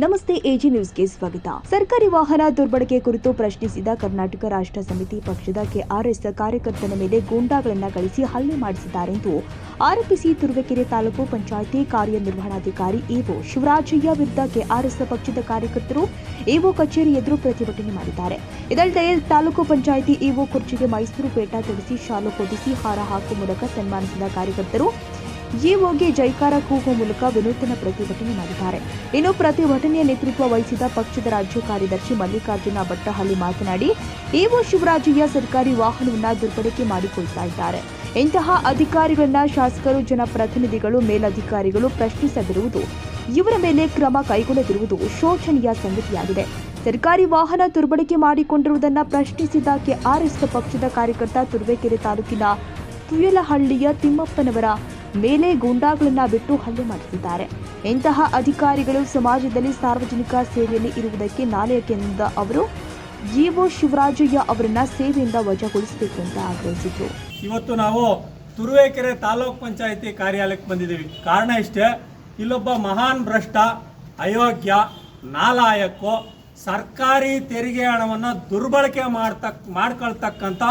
ನಮಸ್ತೆ ಎಜಿ ನ್ಯೂಸ್ಗೆ ಸ್ವಾಗತ. ಸರ್ಕಾರಿ ವಾಹನ ದುರ್ಬಳಕೆ ಕುರಿತು ಪ್ರಶ್ನಿಸಿದ ಕರ್ನಾಟಕ ರಾಷ್ಟ್ರ ಸಮಿತಿ ಪಕ್ಷದ ಕೆಆರ್ಎಸ್ ಕಾರ್ಯಕರ್ತನ ಮೇಲೆ ಗೂಂಡಾಗಳನ್ನು ಕಳಿಸಿ ಹಲ್ಲೆ ಮಾಡಿಸಿದ್ದಾರೆಂದು ಆರೋಪಿಸಿ ತುರುವೇಕೆರೆ ತಾಲೂಕು ಪಂಚಾಯಿತಿ ಕಾರ್ಯನಿರ್ವಹಣಾಧಿಕಾರಿ ಇಒ ಶಿವರಾಜಯ್ಯ ವಿರುದ್ಧ ಕೆಆರ್ಎಸ್ ಪಕ್ಷದ ಕಾರ್ಯಕರ್ತರು ಇಒ ಕಚೇರಿ ಎದುರು ಪ್ರತಿಭಟನೆ ಮಾಡಿದ್ದಾರೆ. ಇದಲ್ಲದೆ ತಾಲೂಕು ಪಂಚಾಯಿತಿ ಇಒ ಕುರ್ಚಿಗೆ ಮೈಸೂರು ಪೇಟ ತೊಡಿಸಿ ಶಾಲು ಹೊದಿಸಿ ಹಾರ ಹಾಕುವ ಮೂಲಕ ಸನ್ಮಾನಿಸಿದ ಕಾರ್ಯಕರ್ತರು ಇಒಗೆ ಜೈಕಾರ ಕೂಗುವ ಮೂಲಕ ವಿನೂತನ ಪ್ರತಿಭಟನೆ ಮಾಡಿದ್ದಾರೆ. ಇನ್ನು ಪ್ರತಿಭಟನೆಯ ನೇತೃತ್ವ ವಹಿಸಿದ ಪಕ್ಷದ ರಾಜ್ಯ ಕಾರ್ಯದರ್ಶಿ ಮಲ್ಲಿಕಾರ್ಜುನ ಭಟ್ಟಹಳ್ಳಿ ಮಾತನಾಡಿ, ಇಒ ಶಿವರಾಜಯ್ಯ ಸರ್ಕಾರಿ ವಾಹನವನ್ನು ದುರ್ಬಳಕೆ ಮಾಡಿಕೊಳ್ತಾ ಇದ್ದಾರೆ. ಇಂತಹ ಅಧಿಕಾರಿಗಳನ್ನ ಶಾಸಕರು, ಜನಪ್ರತಿನಿಧಿಗಳು, ಮೇಲಧಿಕಾರಿಗಳು ಪ್ರಶ್ನಿಸದಿರುವುದು, ಇವರ ಮೇಲೆ ಕ್ರಮ ಕೈಗೊಳ್ಳದಿರುವುದು ಶೋಚನೀಯ ಸಂಗತಿಯಾಗಿದೆ. ಸರ್ಕಾರಿ ವಾಹನ ದುರ್ಬಳಕೆ ಮಾಡಿಕೊಂಡಿರುವುದನ್ನು ಪ್ರಶ್ನಿಸಿದ ಕೆಆರ್ಎಸ್ ಪಕ್ಷದ ಕಾರ್ಯಕರ್ತ ತುರುವೇಕೆರೆ ತಾಲೂಕಿನ ತುಯಲಹಳ್ಳಿಯ ತಿಮ್ಮಪ್ಪನವರ ಮೇಲೆ ಗೂಂಡಾಗಳನ್ನು ಬಿಟ್ಟು ಹಲ್ಲೆ ಮಾಡಿಸಿದ್ದಾರೆ. ಇಂತಹ ಅಧಿಕಾರಿಗಳು ಸಮಾಜದಲ್ಲಿ ಸಾರ್ವಜನಿಕ ಸೇವೆಯಲ್ಲಿ ಇರುವುದಕ್ಕೆ ನಾಲೆಯಕೆಂದ ಅವರು ಇಒ ಶಿವರಾಜಯ್ಯ ಅವರನ್ನ ಸೇವೆಯಿಂದ ವಜಾಗೊಳಿಸಬೇಕು ಅಂತ ಆಗ್ರಹಿಸಿದರು. ಇವತ್ತು ನಾವು ತುರುವೇಕೆರೆ ತಾಲೂಕ್ ಪಂಚಾಯಿತಿ ಕಾರ್ಯಾಲಯಕ್ಕೆ ಬಂದಿದ್ದೀವಿ. ಕಾರಣ ಇಷ್ಟೇ, ಇಲ್ಲೊಬ್ಬ ಮಹಾನ್ ಭ್ರಷ್ಟ, ಅಯೋಗ್ಯ, ನಾಲಾಯಕ್ಕೋ ಸರ್ಕಾರಿ ತೆರಿಗೆ ಹಣವನ್ನು ದುರ್ಬಳಕೆ ಮಾಡ್ಕೊಳ್ತಕ್ಕಂಥ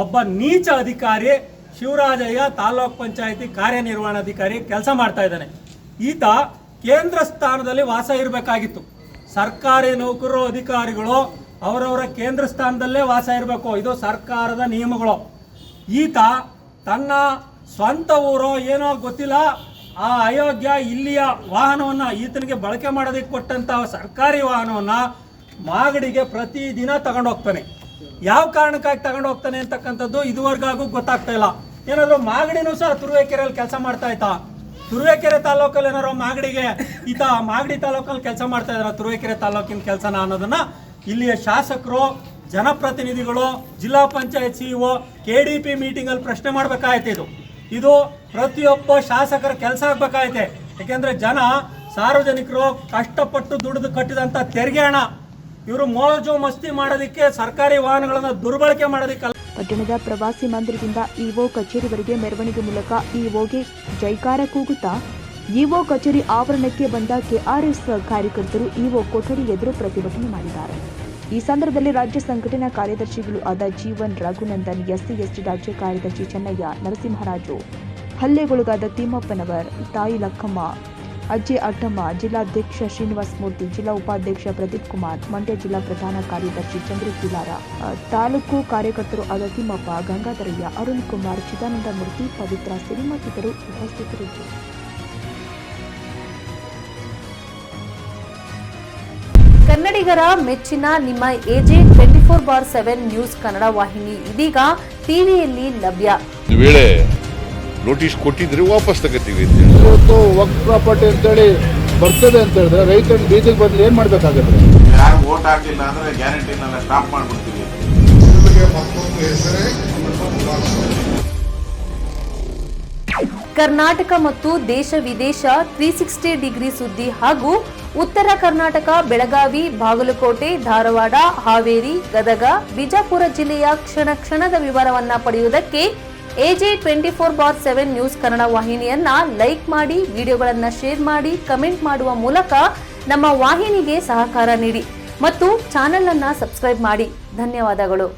ಒಬ್ಬ ನೀಚ ಅಧಿಕಾರಿ ಶಿವರಾಜಯ್ಯ ತಾಲೂಕ್ ಪಂಚಾಯಿತಿ ಕಾರ್ಯನಿರ್ವಹಣಾಧಿಕಾರಿ ಕೆಲಸ ಮಾಡ್ತಾ ಇದ್ದಾನೆ. ಈತ ಕೇಂದ್ರ ಸ್ಥಾನದಲ್ಲಿ ವಾಸ ಇರಬೇಕಾಗಿತ್ತು. ಸರ್ಕಾರಿ ನೌಕರರು, ಅಧಿಕಾರಿಗಳು ಅವರವರ ಕೇಂದ್ರ ಸ್ಥಾನದಲ್ಲೇ ವಾಸ ಇರಬೇಕು. ಇದು ಸರ್ಕಾರದ ನಿಯಮಗಳು. ಈತ ತನ್ನ ಸ್ವಂತ ಊರೋ ಏನೋ ಗೊತ್ತಿಲ್ಲ, ಆ ಅಯೋಗ್ಯ ಇಲ್ಲಿಯ ವಾಹನವನ್ನು ಈತನಿಗೆ ಬಳಕೆ ಮಾಡೋದಕ್ಕೆ ಕೊಟ್ಟಂಥ ಸರ್ಕಾರಿ ವಾಹನವನ್ನು ಮಾಗಡಿಗೆ ಪ್ರತಿದಿನ ತಗೊಂಡು ಹೋಗ್ತಾನೆ. ಯಾವ ಕಾರಣಕ್ಕಾಗಿ ತಗೊಂಡು ಹೋಗ್ತಾನೆ ಅಂತಕ್ಕಂಥದ್ದು ಇದುವರೆಗಾಗೂ ಗೊತ್ತಾಗ್ತಾ ಇಲ್ಲ. ಏನಾದರೂ ಮಾಗಡಿನೂ ಸಹ ತುರುವೇಕೆರೆಯಲ್ಲಿ ಕೆಲಸ ಮಾಡ್ತಾ ಇತ್ತಾ? ತುರುವೇಕೆರೆ ತಾಲೂಕಲ್ಲಿ ಏನಾದ್ರು ಮಾಗಡಿಗೆ ಈತ ಮಾಗಡಿ ತಾಲೂಕಲ್ಲಿ ಕೆಲಸ ಮಾಡ್ತಾ ಇದ್ದಾರ ತುರುವೇಕೆರೆ ತಾಲೂಕಿನ ಕೆಲಸನ ಅನ್ನೋದನ್ನ ಇಲ್ಲಿಯ ಶಾಸಕರು, ಜನಪ್ರತಿನಿಧಿಗಳು, ಜಿಲ್ಲಾ ಪಂಚಾಯತ್ ಸಿಇಒ, KDP ಮೀಟಿಂಗಲ್ಲಿ ಪ್ರಶ್ನೆ ಮಾಡಬೇಕಾಯ್ತು. ಇದು ಪ್ರತಿಯೊಬ್ಬ ಶಾಸಕರ ಕೆಲಸ ಆಗಬೇಕಾಯ್ತೆ. ಯಾಕೆಂದರೆ ಜನ, ಸಾರ್ವಜನಿಕರು ಕಷ್ಟಪಟ್ಟು ದುಡಿದು ಕಟ್ಟಿದಂಥ ತೆರಿಗೆ ಹಣ ಇವರು ಮೋಜು ಮಸ್ತಿ ಮಾಡೋದಕ್ಕೆ, ಸರ್ಕಾರಿ ವಾಹನಗಳನ್ನು ದುರ್ಬಳಕೆ ಮಾಡೋದಕ್ಕೆ. ಪಟ್ಟಣದ ಪ್ರವಾಸಿ ಮಂದಿರದಿಂದ ಇಒ ಕಚೇರಿವರೆಗೆ ಮೆರವಣಿಗೆ ಮೂಲಕ ಇಒಗೆ ಜೈಕಾರ ಕೂಗುತ್ತಾ ಇಒ ಕಚೇರಿ ಆವರಣಕ್ಕೆ ಬಂದ ಕೆಆರ್ಎಸ್ ಕಾರ್ಯಕರ್ತರು ಇಒ ಕೊಠಡಿ ಎದುರು ಪ್ರತಿಭಟನೆ ಮಾಡಿದ್ದಾರೆ. ಈ ಸಂದರ್ಭದಲ್ಲಿ ರಾಜ್ಯ ಸಂಘಟನಾ ಕಾರ್ಯದರ್ಶಿಗಳು ಆದ ಜೀವನ್, ರಘುನಂದನ್, SC/ST ರಾಜ್ಯ ಕಾರ್ಯದರ್ಶಿ ಚೆನ್ನಯ್ಯ, ನರಸಿಂಹರಾಜು, ಹಲ್ಲೆಗೊಳಗಾದ ತಿಮ್ಮಪ್ಪನವರ್, ತಾಯಿ ಲಕ್ಕಮ್ಮ, ಅಜ್ಜೆ ಅಟ್ಟಮ್ಮ, ಜಿಲ್ಲಾಧ್ಯಕ್ಷ ಶ್ರೀನಿವಾಸ ಮೂರ್ತಿ, ಜಿಲ್ಲಾ ಉಪಾಧ್ಯಕ್ಷ ಪ್ರದೀಪ್ ಕುಮಾರ್, ಮಂಡ್ಯ ಜಿಲ್ಲಾ ಪ್ರಧಾನ ಕಾರ್ಯದರ್ಶಿ ಚಂದ್ರಕಿಲಾರ, ತಾಲೂಕು ಕಾರ್ಯಕರ್ತರು ಆದ ತಿಮ್ಮಪ್ಪ, ಗಂಗಾಧರಯ್ಯ, ಅರುಣ್ ಕುಮಾರ್, ಚಿದಾನಂದ ಮೂರ್ತಿ, ಪವಿತ್ರ ಸಿರಿ ಮತ್ತಿತರರು ಉಪಸ್ಥಿತರಿದ್ದರು. ಕನ್ನಡಿಗರ ಮೆಚ್ಚಿನ ನಿಮ್ಮ AJ 24/7 ನ್ಯೂಸ್ ಕನ್ನಡ ವಾಹಿನಿ ಇದೀಗ ಟಿವಿಯಲ್ಲಿ ಲಭ್ಯ. ನೋಟಿಸ್ ಕೊಟ್ಟಿದ್ರೆ ವಾಪಸ್ ತಗೋತೀವಿ. ಇವತ್ತು ವಕ್ಫ್ ಪ್ರಾಪರ್ಟಿ ಅಂತೇಳಿ ಬರ್ತದೆ ಅಂತ ಹೇಳಿದ್ರೆ ರೈತರ ಬೀದಿಗೆ ಬಂದ್ರೆ ಏನ್ ಮಾಡ್ಬೇಕಾಗತ್ತೆ? ಯಾರು ವೋಟ್ ಹಾಕಿಲ್ಲ ಅಂದ್ರೆ ಗ್ಯಾರಂಟಿನೆಲ್ಲ ಸ್ಟಾಪ್ ಮಾಡ್ಬಿಡ್ತೀವಿ. ಕರ್ನಾಟಕ ಮತ್ತು ದೇಶ ವಿದೇಶ 360 ಡಿಗ್ರಿ ಸುದ್ದಿ ಹಾಗೂ ಉತ್ತರ ಕರ್ನಾಟಕ, ಬೆಳಗಾವಿ, ಬಾಗಲಕೋಟೆ, ಧಾರವಾಡ, ಹಾವೇರಿ, ಗದಗ, ಬಿಜಾಪುರ ಜಿಲ್ಲೆಯ ಕ್ಷಣ ಕ್ಷಣದ ವಿವರವನ್ನ ಪಡೆಯುವುದಕ್ಕೆ AJ 24/7 ನ್ಯೂಸ್ ಕನ್ನಡ ವಾಹಿನಿಯನ್ನ ಲೈಕ್ ಮಾಡಿ, ವಿಡಿಯೋಗಳನ್ನ ಶೇರ್ ಮಾಡಿ, ಕಮೆಂಟ್ ಮಾಡುವ ಮೂಲಕ ನಮ್ಮ ವಾಹಿನಿಗೆ ಸಹಕಾರ ನೀಡಿ ಮತ್ತು ಚಾನೆಲ್ ಅನ್ನ ಸಬ್ಸ್ಕ್ರೈಬ್ ಮಾಡಿ. ಧನ್ಯವಾದಗಳು.